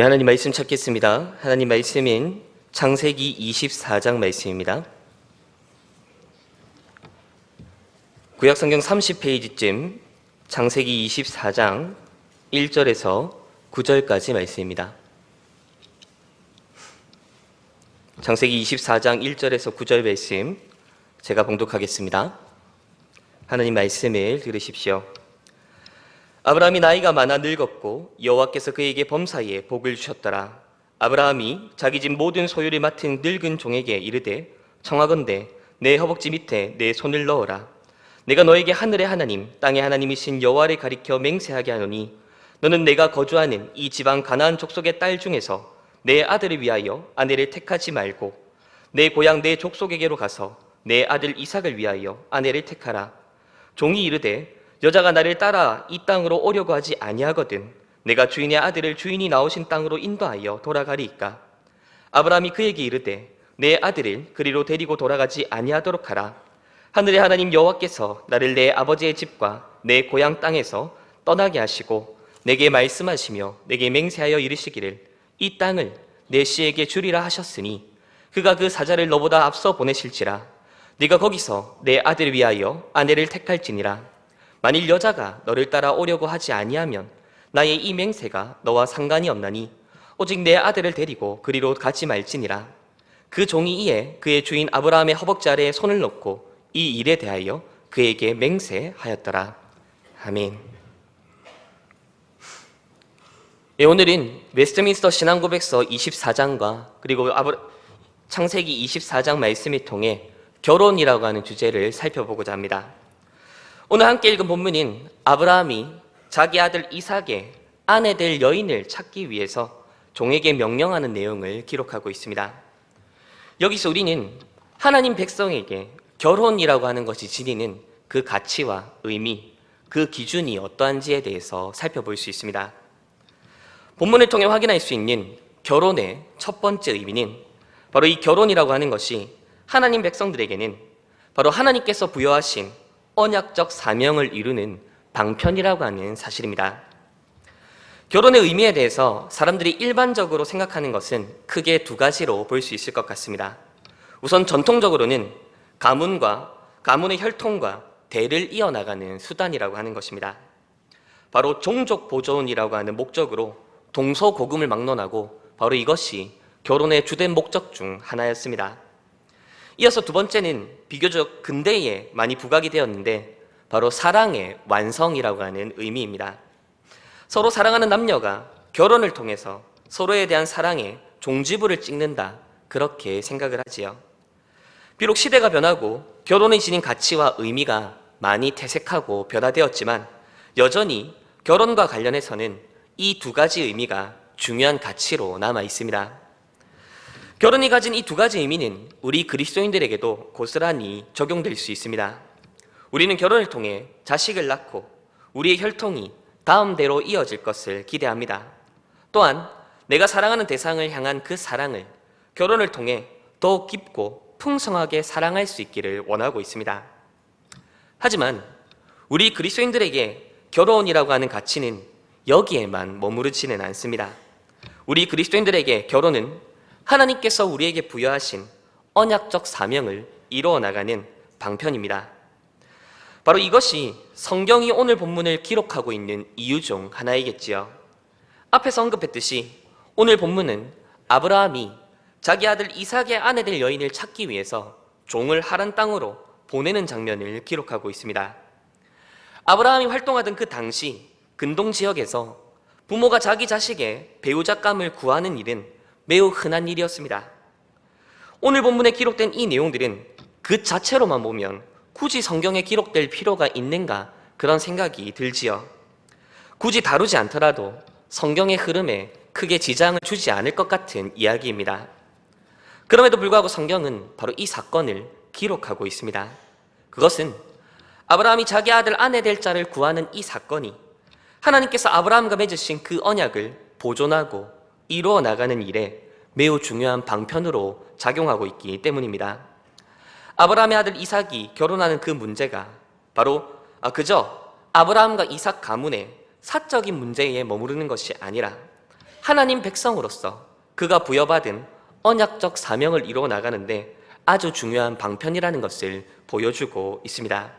하나님 말씀 찾겠습니다. 하나님 말씀인 창세기 24장 말씀입니다. 구약성경 30페이지쯤 창세기 24장 1절에서 9절까지 말씀입니다. 창세기 24장 1절에서 9절 말씀 제가 봉독하겠습니다. 하나님 말씀을 들으십시오. 아브라함이 나이가 많아 늙었고 여호와께서 그에게 범사에 복을 주셨더라. 아브라함이 자기 집 모든 소유를 맡은 늙은 종에게 이르되 청하건대 내 허벅지 밑에 내 손을 넣어라. 내가 너에게 하늘의 하나님 땅의 하나님이신 여호와를 가리켜 맹세하게 하노니 너는 내가 거주하는 이 지방 가나안 족속의 딸 중에서 내 아들을 위하여 아내를 택하지 말고 내 고향 내 족속에게로 가서 내 아들 이삭을 위하여 아내를 택하라. 종이 이르되 여자가 나를 따라 이 땅으로 오려고 하지 아니하거든 내가 주인의 아들을 주인이 나오신 땅으로 인도하여 돌아가리이까. 아브라함이 그에게 이르되 내 아들을 그리로 데리고 돌아가지 아니하도록 하라. 하늘의 하나님 여호와께서 나를 내 아버지의 집과 내 고향 땅에서 떠나게 하시고 내게 말씀하시며 내게 맹세하여 이르시기를 이 땅을 내 씨에게 주리라 하셨으니 그가 그 사자를 너보다 앞서 보내실지라. 네가 거기서 내 아들을 위하여 아내를 택할지니라. 만일 여자가 너를 따라 오려고 하지 아니하면 나의 이 맹세가 너와 상관이 없나니 오직 내 아들을 데리고 그리로 가지 말지니라. 그 종이 이에 그의 주인 아브라함의 허벅지 아래에 손을 넣고 이 일에 대하여 그에게 맹세하였더라. 아멘. 오늘은 웨스트민스터 신앙고백서 24장과 그리고 창세기 24장 말씀을 통해 결혼이라고 하는 주제를 살펴보고자 합니다. 오늘 함께 읽은 본문인 아브라함이 자기 아들 이삭의 아내 될 여인을 찾기 위해서 종에게 명령하는 내용을 기록하고 있습니다. 여기서 우리는 하나님 백성에게 결혼이라고 하는 것이 지니는 그 가치와 의미, 그 기준이 어떠한지에 대해서 살펴볼 수 있습니다. 본문을 통해 확인할 수 있는 결혼의 첫 번째 의미는 바로 이 결혼이라고 하는 것이 하나님 백성들에게는 바로 하나님께서 부여하신 언약적 사명을 이루는 방편이라고 하는 사실입니다. 결혼의 의미에 대해서 사람들이 일반적으로 생각하는 것은 크게 두 가지로 볼 수 있을 것 같습니다. 우선 전통적으로는 가문의 혈통과 대를 이어나가는 수단이라고 하는 것입니다. 바로 종족 보존이라고 하는 목적으로 동서고금을 막론하고 바로 이것이 결혼의 주된 목적 중 하나였습니다. 이어서 두 번째는 비교적 근대에 많이 부각이 되었는데 바로 사랑의 완성이라고 하는 의미입니다. 서로 사랑하는 남녀가 결혼을 통해서 서로에 대한 사랑의 종지부를 찍는다, 그렇게 생각을 하지요. 비록 시대가 변하고 결혼이 지닌 가치와 의미가 많이 퇴색하고 변화되었지만 여전히 결혼과 관련해서는 이 두 가지 의미가 중요한 가치로 남아 있습니다. 결혼이 가진 이 두 가지 의미는 우리 그리스도인들에게도 고스란히 적용될 수 있습니다. 우리는 결혼을 통해 자식을 낳고 우리의 혈통이 다음대로 이어질 것을 기대합니다. 또한 내가 사랑하는 대상을 향한 그 사랑을 결혼을 통해 더욱 깊고 풍성하게 사랑할 수 있기를 원하고 있습니다. 하지만 우리 그리스도인들에게 결혼이라고 하는 가치는 여기에만 머무르지는 않습니다. 우리 그리스도인들에게 결혼은 하나님께서 우리에게 부여하신 언약적 사명을 이루어 나가는 방편입니다. 바로 이것이 성경이 오늘 본문을 기록하고 있는 이유 중 하나이겠지요. 앞에서 언급했듯이 오늘 본문은 아브라함이 자기 아들 이삭의 아내 될 여인을 찾기 위해서 종을 하란 땅으로 보내는 장면을 기록하고 있습니다. 아브라함이 활동하던 그 당시 근동 지역에서 부모가 자기 자식의 배우자감을 구하는 일은 매우 흔한 일이었습니다. 오늘 본문에 기록된 이 내용들은 그 자체로만 보면 굳이 성경에 기록될 필요가 있는가 그런 생각이 들지요. 굳이 다루지 않더라도 성경의 흐름에 크게 지장을 주지 않을 것 같은 이야기입니다. 그럼에도 불구하고 성경은 바로 이 사건을 기록하고 있습니다. 그것은 아브라함이 자기 아들 아내 될 자를 구하는 이 사건이 하나님께서 아브라함과 맺으신 그 언약을 보존하고 이루어 나가는 일에 매우 중요한 방편으로 작용하고 있기 때문입니다. 아브라함의 아들 이삭이 결혼하는 그 문제가 바로 그저 아브라함과 이삭 가문의 사적인 문제에 머무르는 것이 아니라 하나님 백성으로서 그가 부여받은 언약적 사명을 이루어 나가는데 아주 중요한 방편이라는 것을 보여주고 있습니다.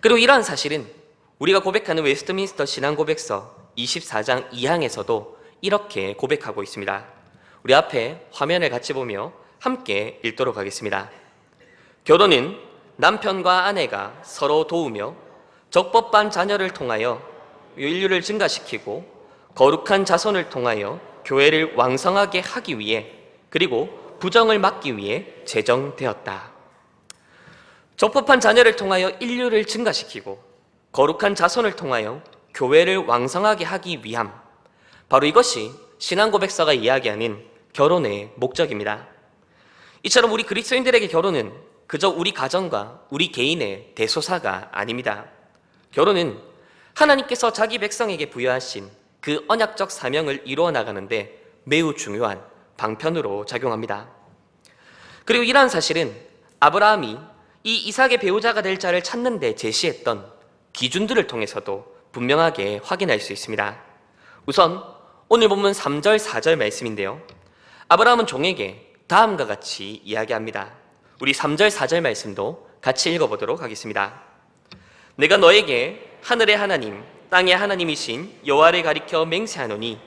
그리고 이러한 사실은 우리가 고백하는 웨스트민스터 신앙고백서 24장 2항에서도 이렇게 고백하고 있습니다. 우리 앞에 화면을 같이 보며 함께 읽도록 하겠습니다. 결혼은 남편과 아내가 서로 도우며 적법한 자녀를 통하여 인류를 증가시키고 거룩한 자손을 통하여 교회를 왕성하게 하기 위해 그리고 부정을 막기 위해 제정되었다. 적법한 자녀를 통하여 인류를 증가시키고 거룩한 자손을 통하여 교회를 왕성하게 하기 위함, 바로 이것이 신앙고백서가 이야기하는 결혼의 목적입니다. 이처럼 우리 그리스도인들에게 결혼은 그저 우리 가정과 우리 개인의 대소사가 아닙니다. 결혼은 하나님께서 자기 백성에게 부여하신 그 언약적 사명을 이루어 나가는데 매우 중요한 방편으로 작용합니다. 그리고 이러한 사실은 아브라함이 이 이삭의 배우자가 될 자를 찾는 데 제시했던 기준들을 통해서도 분명하게 확인할 수 있습니다. 우선 오늘 본문 3절, 4절 말씀인데요. 아브라함은 종에게 다음과 같이 이야기합니다. 우리 3절, 4절 말씀도 같이 읽어보도록 하겠습니다. 내가 너에게 하늘의 하나님, 땅의 하나님이신 여호와를 가리켜 맹세하노니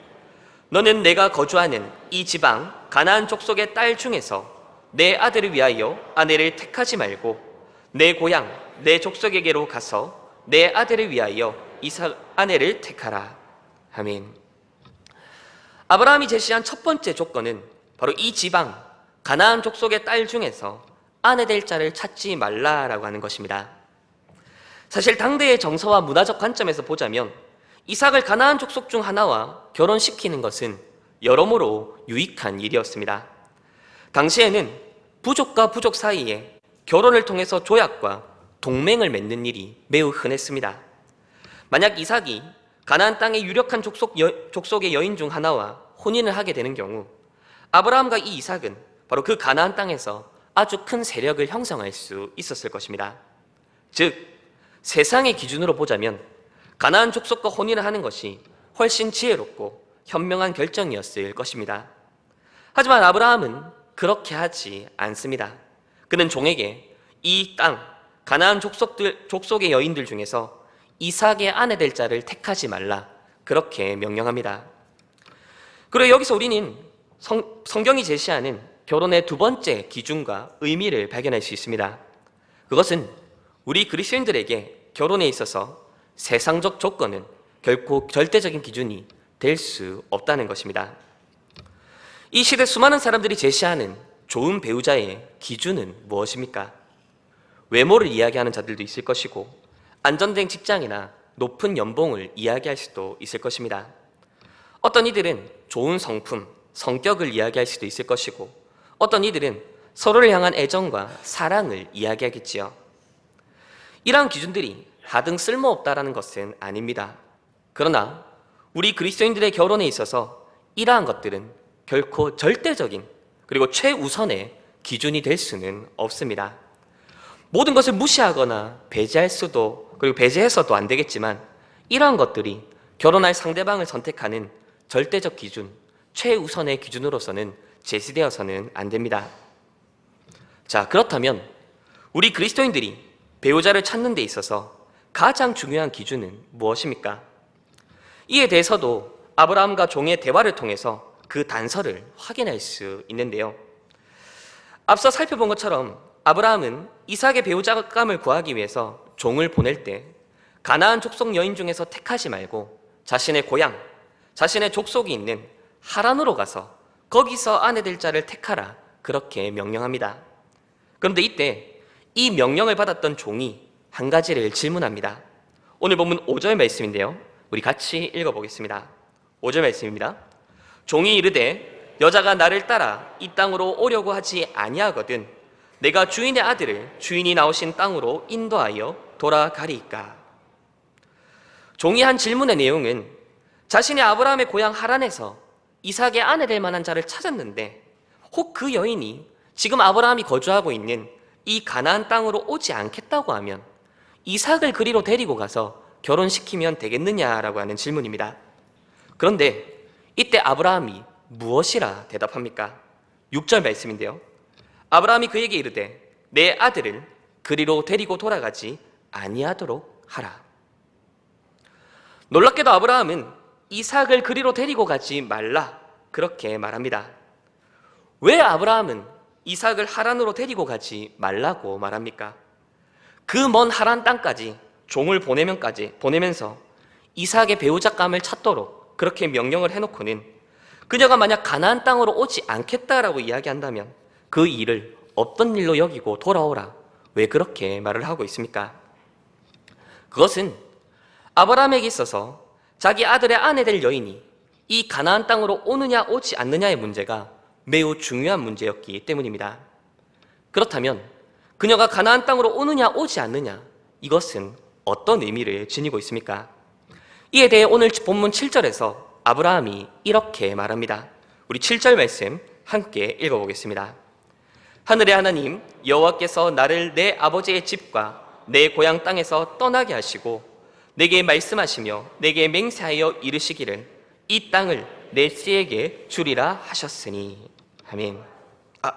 너는 내가 거주하는 이 지방 가나안 족속의 딸 중에서 내 아들을 위하여 아내를 택하지 말고 내 고향, 내 족속에게로 가서 내 아들을 위하여 이삭 아내를 택하라. 아멘. 아브라함이 제시한 첫 번째 조건은 바로 이 지방 가나안 족속의 딸 중에서 아내 될 자를 찾지 말라라고 하는 것입니다. 사실 당대의 정서와 문화적 관점에서 보자면 이삭을 가나안 족속 중 하나와 결혼시키는 것은 여러모로 유익한 일이었습니다. 당시에는 부족과 부족 사이에 결혼을 통해서 조약과 동맹을 맺는 일이 매우 흔했습니다. 만약 이삭이 가나안 땅의 유력한 족속의 여인 중 하나와 혼인을 하게 되는 경우 아브라함과 이 이삭은 바로 그 가나안 땅에서 아주 큰 세력을 형성할 수 있었을 것입니다. 즉 세상의 기준으로 보자면 가나안 족속과 혼인을 하는 것이 훨씬 지혜롭고 현명한 결정이었을 것입니다. 하지만 아브라함은 그렇게 하지 않습니다. 그는 종에게 이 땅 가나안 족속의 여인들 중에서 이삭의 아내 될 자를 택하지 말라 그렇게 명령합니다. 그리고 여기서 우리는 성경이 제시하는 결혼의 두 번째 기준과 의미를 발견할 수 있습니다. 그것은 우리 그리스도인들에게 결혼에 있어서 세상적 조건은 결코 절대적인 기준이 될 수 없다는 것입니다. 이 시대 수많은 사람들이 제시하는 좋은 배우자의 기준은 무엇입니까? 외모를 이야기하는 자들도 있을 것이고 안정된 직장이나 높은 연봉을 이야기할 수도 있을 것입니다. 어떤 이들은 좋은 성품, 성격을 이야기할 수도 있을 것이고 어떤 이들은 서로를 향한 애정과 사랑을 이야기하겠지요. 이러한 기준들이 하등 쓸모없다라는 것은 아닙니다. 그러나 우리 그리스도인들의 결혼에 있어서 이러한 것들은 결코 절대적인 그리고 최우선의 기준이 될 수는 없습니다. 모든 것을 무시하거나 배제할 수도 그리고 배제해서도 안 되겠지만 이러한 것들이 결혼할 상대방을 선택하는 절대적 기준, 최우선의 기준으로서는 제시되어서는 안 됩니다. 자, 그렇다면 우리 그리스도인들이 배우자를 찾는 데 있어서 가장 중요한 기준은 무엇입니까? 이에 대해서도 아브라함과 종의 대화를 통해서 그 단서를 확인할 수 있는데요. 앞서 살펴본 것처럼 아브라함은 이삭의 배우자감을 구하기 위해서 종을 보낼 때 가나안 족속 여인 중에서 택하지 말고 자신의 고향, 자신의 족속이 있는 하란으로 가서 거기서 아내 될 자를 택하라 그렇게 명령합니다. 그런데 이때 이 명령을 받았던 종이 한 가지를 질문합니다. 오늘 본문 5절 말씀인데요. 우리 같이 읽어보겠습니다. 5절 말씀입니다. 종이 이르되 여자가 나를 따라 이 땅으로 오려고 하지 아니하거든 내가 주인의 아들을 주인이 나오신 땅으로 인도하여 돌아가리이까. 종이 한 질문의 내용은 자신이 아브라함의 고향 하란에서 이삭의 아내 될 만한 자를 찾았는데 혹 그 여인이 지금 아브라함이 거주하고 있는 이 가나안 땅으로 오지 않겠다고 하면 이삭을 그리로 데리고 가서 결혼시키면 되겠느냐라고 하는 질문입니다. 그런데 이때 아브라함이 무엇이라 대답합니까? 6절 말씀인데요. 아브라함이 그에게 이르되 내 아들을 그리로 데리고 돌아가지 아니하도록 하라. 놀랍게도 아브라함은 이삭을 그리로 데리고 가지 말라 그렇게 말합니다. 왜 아브라함은 이삭을 하란으로 데리고 가지 말라고 말합니까? 그 먼 하란 땅까지 종을 보내면서 이삭의 배우자감을 찾도록 그렇게 명령을 해놓고는 그녀가 만약 가나안 땅으로 오지 않겠다라고 이야기한다면 그 일을 없던 일로 여기고 돌아오라. 왜 그렇게 말을 하고 있습니까? 그것은 아브라함에게 있어서 자기 아들의 아내 될 여인이 이 가나안 땅으로 오느냐 오지 않느냐의 문제가 매우 중요한 문제였기 때문입니다. 그렇다면 그녀가 가나안 땅으로 오느냐 오지 않느냐, 이것은 어떤 의미를 지니고 있습니까? 이에 대해 오늘 본문 7절에서 아브라함이 이렇게 말합니다. 우리 7절 말씀 함께 읽어보겠습니다. 하늘의 하나님 여호와께서 나를 내 아버지의 집과 내 고향 땅에서 떠나게 하시고 내게 말씀하시며 내게 맹세하여 이르시기를 이 땅을 내 씨에게 주리라 하셨으니. 아멘.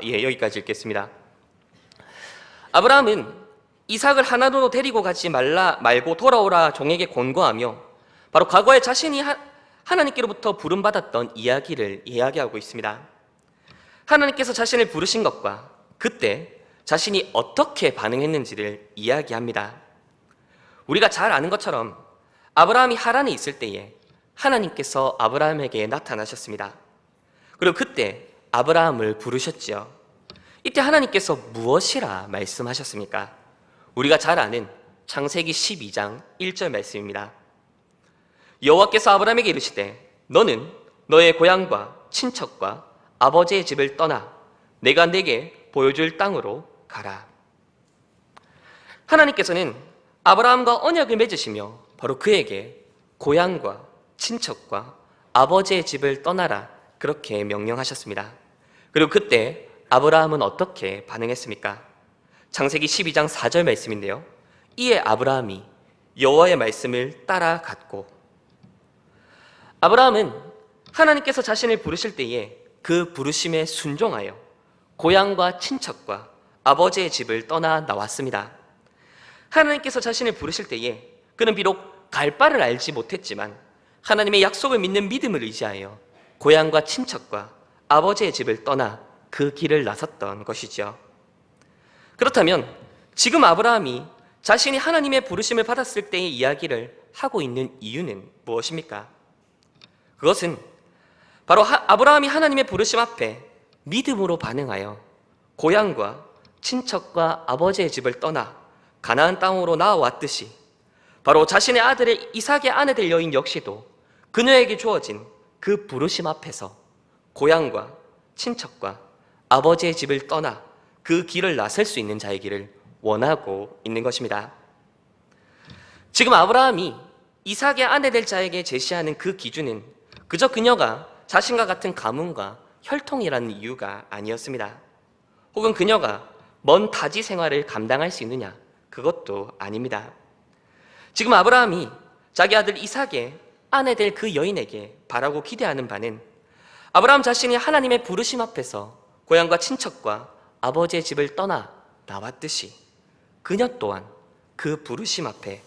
여기까지 읽겠습니다. 아브라함은 이삭을 하란으로 데리고 가지 말고 돌아오라 종에게 권고하며 바로 과거에 자신이 하나님께로부터 부름받았던 이야기를 이야기하고 있습니다. 하나님께서 자신을 부르신 것과 그때 자신이 어떻게 반응했는지를 이야기합니다. 우리가 잘 아는 것처럼 아브라함이 하란에 있을 때에 하나님께서 아브라함에게 나타나셨습니다. 그리고 그때 아브라함을 부르셨지요. 이때 하나님께서 무엇이라 말씀하셨습니까? 우리가 잘 아는 창세기 12장 1절 말씀입니다. 여호와께서 아브라함에게 이르시되 너는 너의 고향과 친척과 아버지의 집을 떠나 내가 내게 보여줄 땅으로 가라. 하나님께서는 아브라함과 언약을 맺으시며 바로 그에게 고향과 친척과 아버지의 집을 떠나라 그렇게 명령하셨습니다. 그리고 그때 아브라함은 어떻게 반응했습니까? 창세기 12장 4절 말씀인데요. 이에 아브라함이 여호와의 말씀을 따라갔고, 아브라함은 하나님께서 자신을 부르실 때에 그 부르심에 순종하여 고향과 친척과 아버지의 집을 떠나 나왔습니다. 하나님께서 자신을 부르실 때에 그는 비록 갈 바를 알지 못했지만 하나님의 약속을 믿는 믿음을 의지하여 고향과 친척과 아버지의 집을 떠나 그 길을 나섰던 것이죠. 그렇다면 지금 아브라함이 자신이 하나님의 부르심을 받았을 때의 이야기를 하고 있는 이유는 무엇입니까? 그것은 바로 아브라함이 하나님의 부르심 앞에 믿음으로 반응하여 고향과 친척과 아버지의 집을 떠나 가나안 땅으로 나아왔듯이 바로 자신의 아들의 이삭의 아내 될 여인 역시도 그녀에게 주어진 그 부르심 앞에서 고향과 친척과 아버지의 집을 떠나 그 길을 나설 수 있는 자이기를 원하고 있는 것입니다. 지금 아브라함이 이삭의 아내 될 자에게 제시하는 그 기준은 그저 그녀가 자신과 같은 가문과 혈통이라는 이유가 아니었습니다. 혹은 그녀가 먼 타지 생활을 감당할 수 있느냐, 그것도 아닙니다. 지금 아브라함이 자기 아들 이삭의 아내 될 그 여인에게 바라고 기대하는 바는 아브라함 자신이 하나님의 부르심 앞에서 고향과 친척과 아버지의 집을 떠나 나왔듯이 그녀 또한 그 부르심 앞에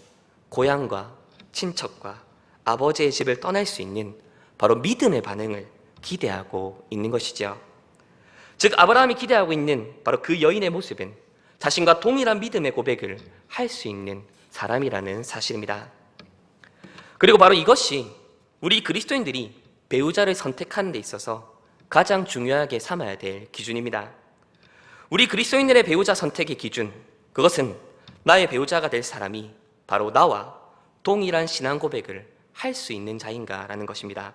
고향과 친척과 아버지의 집을 떠날 수 있는 바로 믿음의 반응을 기대하고 있는 것이죠. 즉 아브라함이 기대하고 있는 바로 그 여인의 모습은 자신과 동일한 믿음의 고백을 할 수 있는 사람이라는 사실입니다. 그리고 바로 이것이 우리 그리스도인들이 배우자를 선택하는 데 있어서 가장 중요하게 삼아야 될 기준입니다. 우리 그리스도인들의 배우자 선택의 기준, 그것은 나의 배우자가 될 사람이 바로 나와 동일한 신앙 고백을 할 수 있는 자인가라는 것입니다.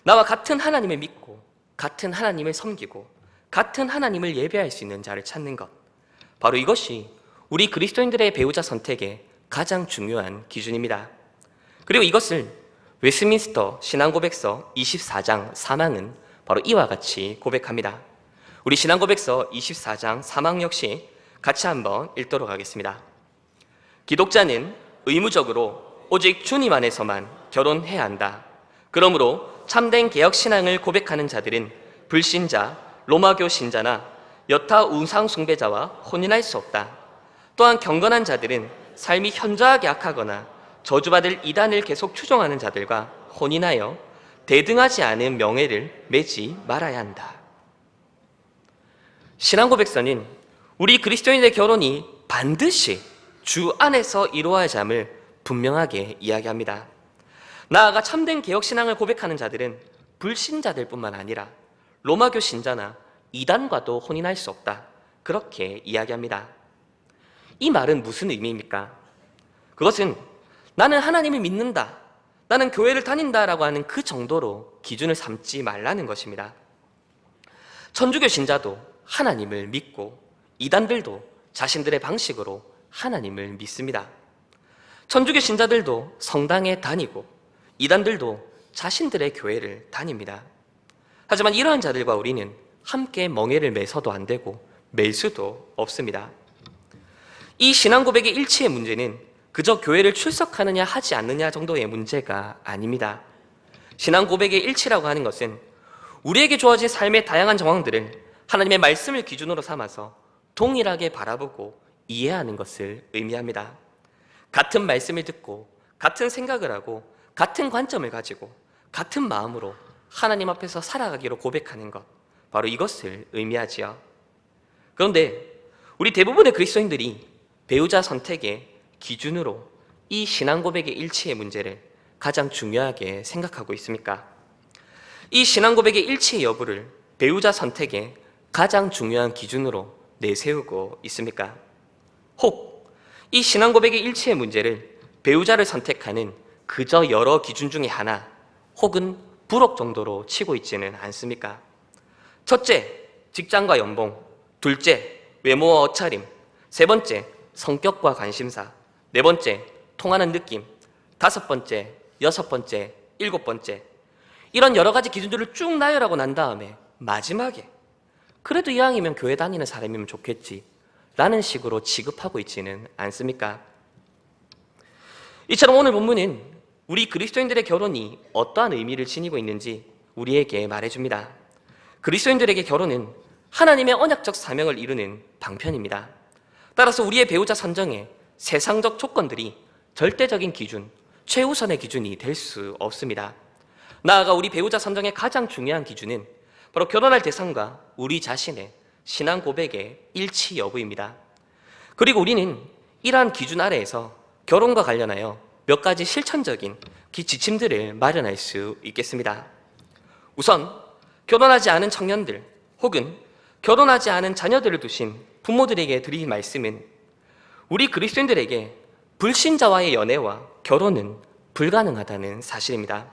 나와 같은 하나님을 믿고 같은 하나님을 섬기고 같은 하나님을 예배할 수 있는 자를 찾는 것, 바로 이것이 우리 그리스도인들의 배우자 선택의 가장 중요한 기준입니다. 그리고 이것을 웨스민스터 신앙고백서 24장 4망은 바로 이와 같이 고백합니다. 우리 신앙고백서 24장 4망 역시 같이 한번 읽도록 하겠습니다. 기독자는 의무적으로 오직 주님 안에서만 결혼해야 한다. 그러므로 참된 개혁신앙을 고백하는 자들은 불신자, 로마교 신자나 여타 우상 숭배자와 혼인할 수 없다. 또한 경건한 자들은 삶이 현저하게 악하거나 저주받을 이단을 계속 추종하는 자들과 혼인하여 대등하지 않은 명예를 맺지 말아야 한다. 신앙고백서는 우리 그리스도인의 결혼이 반드시 주 안에서 이루어야 함을 분명하게 이야기합니다. 나아가 참된 개혁신앙을 고백하는 자들은 불신자들 뿐만 아니라 로마교 신자나 이단과도 혼인할 수 없다. 그렇게 이야기합니다. 이 말은 무슨 의미입니까? 그것은 나는 하나님을 믿는다, 나는 교회를 다닌다라고 하는 그 정도로 기준을 삼지 말라는 것입니다. 천주교 신자도 하나님을 믿고 이단들도 자신들의 방식으로 하나님을 믿습니다. 천주교 신자들도 성당에 다니고 이단들도 자신들의 교회를 다닙니다. 하지만 이러한 자들과 우리는 함께 멍에를 매서도 안 되고 맬 수도 없습니다. 이 신앙 고백의 일치의 문제는 그저 교회를 출석하느냐 하지 않느냐 정도의 문제가 아닙니다. 신앙 고백의 일치라고 하는 것은 우리에게 주어진 삶의 다양한 정황들을 하나님의 말씀을 기준으로 삼아서 동일하게 바라보고 이해하는 것을 의미합니다. 같은 말씀을 듣고 같은 생각을 하고 같은 관점을 가지고 같은 마음으로 하나님 앞에서 살아가기로 고백하는 것, 바로 이것을 의미하지요. 그런데 우리 대부분의 그리스도인들이 배우자 선택의 기준으로 이 신앙 고백의 일치의 문제를 가장 중요하게 생각하고 있습니까? 이 신앙 고백의 일치의 여부를 배우자 선택의 가장 중요한 기준으로 내세우고 있습니까? 혹 이 신앙 고백의 일치의 문제를 배우자를 선택하는 그저 여러 기준 중에 하나 혹은 부록 정도로 치고 있지는 않습니까? 첫째, 직장과 연봉. 둘째, 외모와 옷차림. 세 번째, 성격과 관심사. 네 번째, 통하는 느낌. 다섯 번째, 여섯 번째, 일곱 번째. 이런 여러 가지 기준들을 쭉 나열하고 난 다음에 마지막에 그래도 이왕이면 교회 다니는 사람이면 좋겠지 라는 식으로 취급하고 있지는 않습니까? 이처럼 오늘 본문은 우리 그리스도인들의 결혼이 어떠한 의미를 지니고 있는지 우리에게 말해줍니다. 그리스도인들에게 결혼은 하나님의 언약적 사명을 이루는 방편입니다. 따라서 우리의 배우자 선정에 세상적 조건들이 절대적인 기준, 최우선의 기준이 될 수 없습니다. 나아가 우리 배우자 선정의 가장 중요한 기준은 바로 결혼할 대상과 우리 자신의 신앙 고백의 일치 여부입니다. 그리고 우리는 이러한 기준 아래에서 결혼과 관련하여 몇 가지 실천적인 지침들을 마련할 수 있겠습니다. 우선 결혼하지 않은 청년들 혹은 결혼하지 않은 자녀들을 두신 부모들에게 드릴 말씀은 우리 그리스도인들에게 불신자와의 연애와 결혼은 불가능하다는 사실입니다.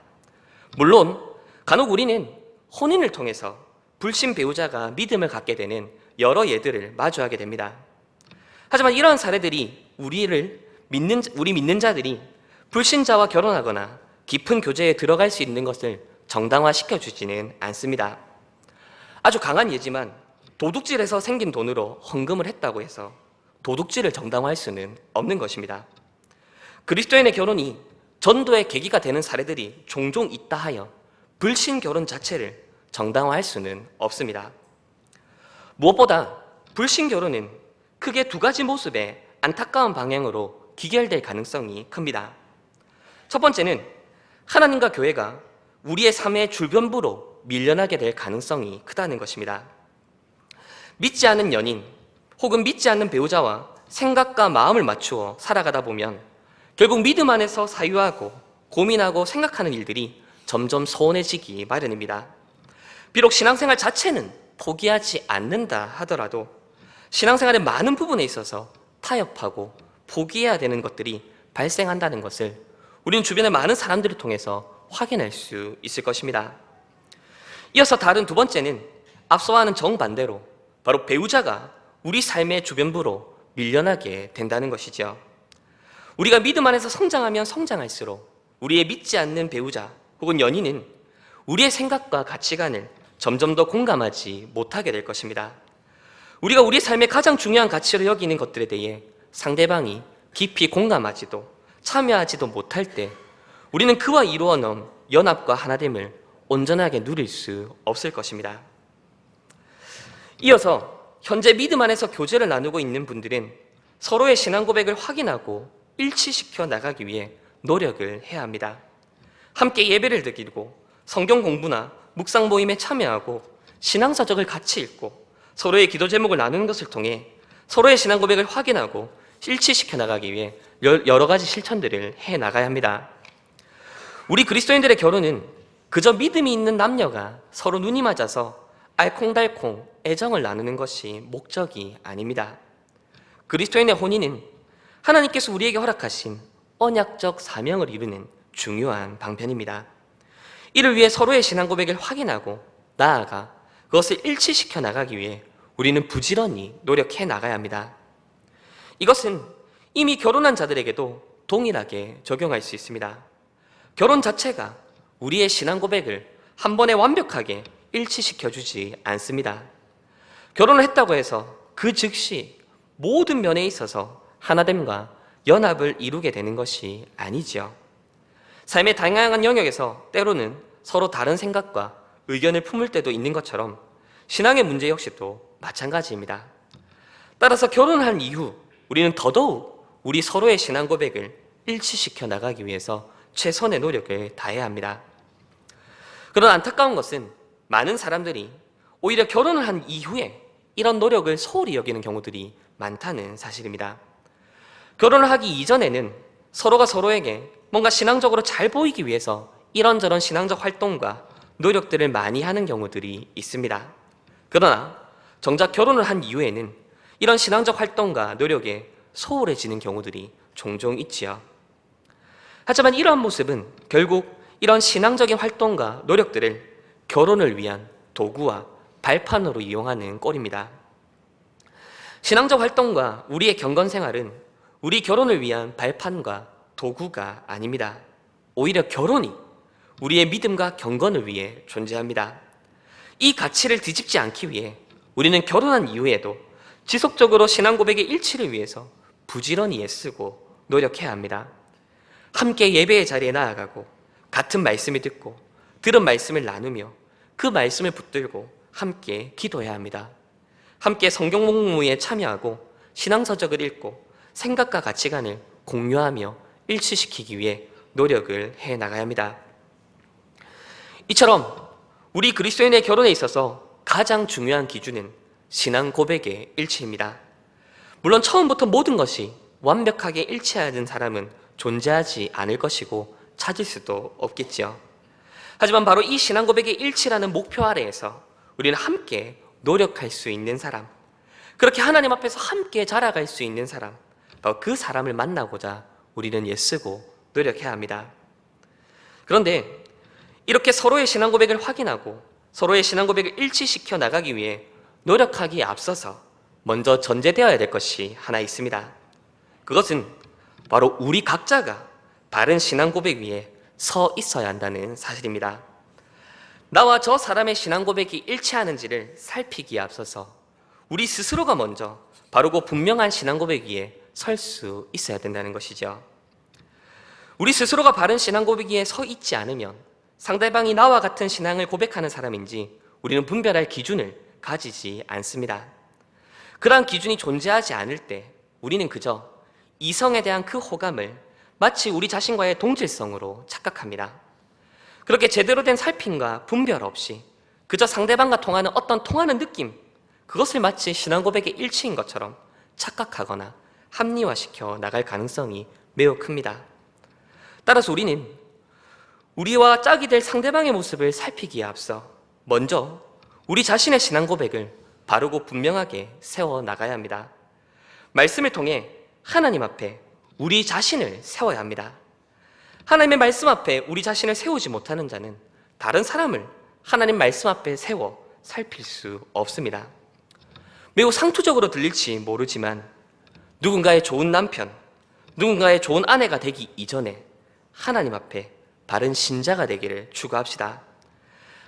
물론 간혹 우리는 혼인을 통해서 불신 배우자가 믿음을 갖게 되는 여러 예들을 마주하게 됩니다. 하지만 이러한 사례들이 우리 믿는 자들이 불신자와 결혼하거나 깊은 교제에 들어갈 수 있는 것을 정당화시켜주지는 않습니다. 아주 강한 예지만 도둑질에서 생긴 돈으로 헌금을 했다고 해서 도둑질을 정당화할 수는 없는 것입니다. 그리스도인의 결혼이 전도의 계기가 되는 사례들이 종종 있다 하여 불신 결혼 자체를 정당화할 수는 없습니다. 무엇보다 불신 결혼은 크게 두 가지 모습의 안타까운 방향으로 기결될 가능성이 큽니다. 첫 번째는 하나님과 교회가 우리의 삶의 줄변부로 밀려나게 될 가능성이 크다는 것입니다. 믿지 않는 연인 혹은 믿지 않는 배우자와 생각과 마음을 맞추어 살아가다 보면 결국 믿음 안에서 사유하고 고민하고 생각하는 일들이 점점 소원해지기 마련입니다. 비록 신앙생활 자체는 포기하지 않는다 하더라도 신앙생활의 많은 부분에 있어서 타협하고 포기해야 되는 것들이 발생한다는 것을 우리는 주변의 많은 사람들을 통해서 확인할 수 있을 것입니다. 이어서 다른 두 번째는 앞서와는 정반대로 바로 배우자가 우리 삶의 주변부로 밀려나게 된다는 것이죠. 우리가 믿음 안에서 성장하면 성장할수록 우리의 믿지 않는 배우자 혹은 연인은 우리의 생각과 가치관을 점점 더 공감하지 못하게 될 것입니다. 우리가 우리 삶의 가장 중요한 가치로 여기는 것들에 대해 상대방이 깊이 공감하지도 참여하지도 못할 때 우리는 그와 이루어 놓은 연합과 하나됨을 온전하게 누릴 수 없을 것입니다. 이어서 현재 믿음 안에서 교제를 나누고 있는 분들은 서로의 신앙 고백을 확인하고 일치시켜 나가기 위해 노력을 해야 합니다. 함께 예배를 드리고 성경 공부나 묵상 모임에 참여하고 신앙서적을 같이 읽고 서로의 기도 제목을 나누는 것을 통해 서로의 신앙 고백을 확인하고 일치시켜 나가기 위해 여러 가지 실천들을 해 나가야 합니다. 우리 그리스도인들의 결혼은 그저 믿음이 있는 남녀가 서로 눈이 맞아서 알콩달콩 애정을 나누는 것이 목적이 아닙니다. 그리스도인의 혼인은 하나님께서 우리에게 허락하신 언약적 사명을 이루는 중요한 방편입니다. 이를 위해 서로의 신앙 고백을 확인하고 나아가 그것을 일치시켜 나가기 위해 우리는 부지런히 노력해 나가야 합니다. 이것은 이미 결혼한 자들에게도 동일하게 적용할 수 있습니다. 결혼 자체가 우리의 신앙 고백을 한 번에 완벽하게 일치시켜주지 않습니다. 결혼을 했다고 해서 그 즉시 모든 면에 있어서 하나됨과 연합을 이루게 되는 것이 아니지요. 삶의 다양한 영역에서 때로는 서로 다른 생각과 의견을 품을 때도 있는 것처럼 신앙의 문제 역시도 마찬가지입니다. 따라서 결혼한 이후 우리는 더더욱 우리 서로의 신앙 고백을 일치시켜 나가기 위해서 최선의 노력을 다해야 합니다. 그러나 안타까운 것은 많은 사람들이 오히려 결혼을 한 이후에 이런 노력을 소홀히 여기는 경우들이 많다는 사실입니다. 결혼을 하기 이전에는 서로가 서로에게 뭔가 신앙적으로 잘 보이기 위해서 이런저런 신앙적 활동과 노력들을 많이 하는 경우들이 있습니다. 그러나 정작 결혼을 한 이후에는 이런 신앙적 활동과 노력에 소홀해지는 경우들이 종종 있지요. 하지만 이러한 모습은 결국 이런 신앙적인 활동과 노력들을 결혼을 위한 도구와 발판으로 이용하는 꼴입니다. 신앙적 활동과 우리의 경건 생활은 우리 결혼을 위한 발판과 도구가 아닙니다. 오히려 결혼이 우리의 믿음과 경건을 위해 존재합니다. 이 가치를 뒤집지 않기 위해 우리는 결혼한 이후에도 지속적으로 신앙 고백의 일치를 위해서 부지런히 애쓰고 노력해야 합니다. 함께 예배의 자리에 나아가고 같은 말씀을 듣고 들은 말씀을 나누며 그 말씀을 붙들고 함께 기도해야 합니다. 함께 성경 공부에 참여하고 신앙서적을 읽고 생각과 가치관을 공유하며 일치시키기 위해 노력을 해 나가야 합니다. 이처럼 우리 그리스도인의 결혼에 있어서 가장 중요한 기준은 신앙 고백의 일치입니다. 물론 처음부터 모든 것이 완벽하게 일치하는 사람은 존재하지 않을 것이고 찾을 수도 없겠지요. 하지만 바로 이 신앙 고백의 일치라는 목표 아래에서 우리는 함께 노력할 수 있는 사람, 그렇게 하나님 앞에서 함께 자라갈 수 있는 사람, 바로 그 사람을 만나고자 우리는 애쓰고 노력해야 합니다. 그런데 이렇게 서로의 신앙 고백을 확인하고 서로의 신앙 고백을 일치시켜 나가기 위해 노력하기에 앞서서 먼저 전제되어야 될 것이 하나 있습니다. 그것은 바로 우리 각자가 바른 신앙 고백 위에 서 있어야 한다는 사실입니다. 나와 저 사람의 신앙 고백이 일치하는지를 살피기에 앞서서 우리 스스로가 먼저 바르고 분명한 신앙 고백 위에 설 수 있어야 된다는 것이죠. 우리 스스로가 바른 신앙 고백 위에 서 있지 않으면 상대방이 나와 같은 신앙을 고백하는 사람인지 우리는 분별할 기준을 가지지 않습니다. 그러한 기준이 존재하지 않을 때 우리는 그저 이성에 대한 그 호감을 마치 우리 자신과의 동질성으로 착각합니다. 그렇게 제대로 된 살핌과 분별 없이 그저 상대방과 통하는 어떤 통하는 느낌, 그것을 마치 신앙 고백의 일치인 것처럼 착각하거나 합리화시켜 나갈 가능성이 매우 큽니다. 따라서 우리는 우리와 짝이 될 상대방의 모습을 살피기에 앞서 먼저 우리 자신의 신앙 고백을 바르고 분명하게 세워 나가야 합니다. 말씀을 통해 하나님 앞에 우리 자신을 세워야 합니다. 하나님의 말씀 앞에 우리 자신을 세우지 못하는 자는 다른 사람을 하나님 말씀 앞에 세워 살필 수 없습니다. 매우 상투적으로 들릴지 모르지만 누군가의 좋은 남편, 누군가의 좋은 아내가 되기 이전에 하나님 앞에 바른 신자가 되기를 추구합시다.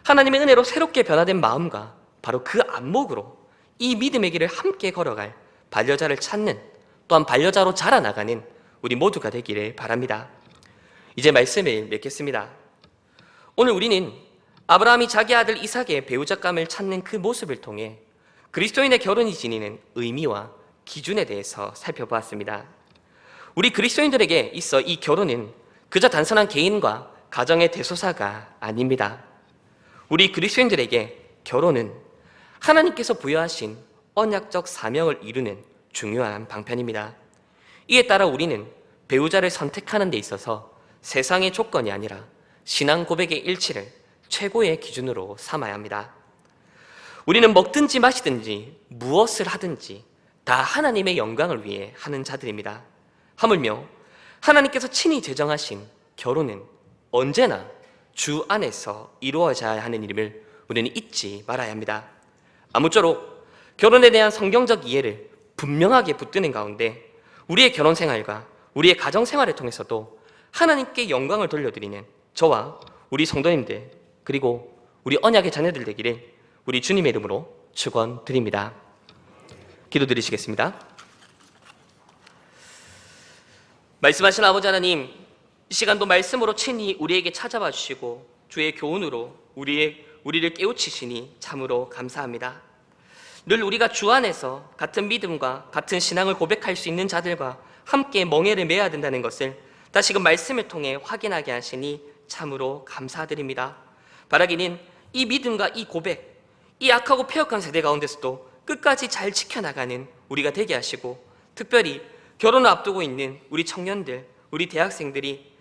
하나님의 은혜로 새롭게 변화된 마음과 바로 그 안목으로 이 믿음의 길을 함께 걸어갈 반려자를 찾는, 또한 반려자로 자라나가는 우리 모두가 되기를 바랍니다. 이제 말씀을 맺겠습니다. 오늘 우리는 아브라함이 자기 아들 이삭의 배우자감을 찾는 그 모습을 통해 그리스도인의 결혼이 지니는 의미와 기준에 대해서 살펴보았습니다. 우리 그리스도인들에게 있어 이 결혼은 그저 단순한 개인과 가정의 대소사가 아닙니다. 우리 그리스도인들에게 결혼은 하나님께서 부여하신 언약적 사명을 이루는 중요한 방편입니다. 이에 따라 우리는 배우자를 선택하는 데 있어서 세상의 조건이 아니라 신앙 고백의 일치를 최고의 기준으로 삼아야 합니다. 우리는 먹든지 마시든지 무엇을 하든지 다 하나님의 영광을 위해 하는 자들입니다. 하물며 하나님께서 친히 제정하신 결혼은 언제나 주 안에서 이루어져야 하는 일임을 우리는 잊지 말아야 합니다. 아무쪼록 결혼에 대한 성경적 이해를 분명하게 붙드는 가운데 우리의 결혼 생활과 우리의 가정 생활을 통해서도 하나님께 영광을 돌려드리는 저와 우리 성도님들 그리고 우리 언약의 자녀들 되기를 우리 주님의 이름으로 축원드립니다. 기도드리시겠습니다. 말씀하신 아버지 하나님, 이 시간도 말씀으로 친히 우리에게 찾아와 주시고 주의 교훈으로 우리를 깨우치시니 참으로 감사합니다. 늘 우리가 주 안에서 같은 믿음과 같은 신앙을 고백할 수 있는 자들과 함께 멍에를 매야 된다는 것을 다시금 말씀을 통해 확인하게 하시니 참으로 감사드립니다. 바라기는 이 믿음과 이 고백, 이 악하고 폐역한 세대 가운데서도 끝까지 잘 지켜나가는 우리가 되게 하시고, 특별히 결혼을 앞두고 있는 우리 청년들, 우리 대학생들이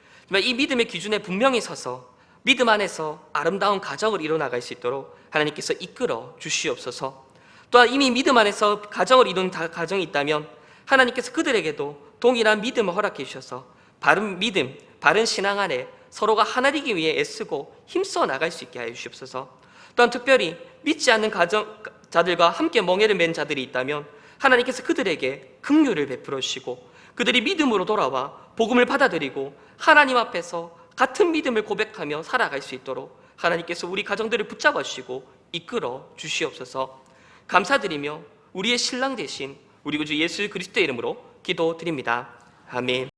이 믿음의 기준에 분명히 서서 믿음 안에서 아름다운 가정을 이뤄나갈 수 있도록 하나님께서 이끌어 주시옵소서. 또한 이미 믿음 안에서 가정을 이룬 가정이 있다면 하나님께서 그들에게도 동일한 믿음을 허락해 주셔서 바른 믿음, 바른 신앙 안에 서로가 하나 되기 위해 애쓰고 힘써 나갈 수 있게 하여 주시옵소서. 또한 특별히 믿지 않는 가정자들과 함께 멍에를 맨 자들이 있다면 하나님께서 그들에게 긍휼을 베풀어 주시고 그들이 믿음으로 돌아와 복음을 받아들이고 하나님 앞에서 같은 믿음을 고백하며 살아갈 수 있도록 하나님께서 우리 가정들을 붙잡아 주시고 이끌어 주시옵소서. 감사드리며 우리의 신랑 되신 우리 구주 예수 그리스도의 이름으로 기도드립니다. 아멘.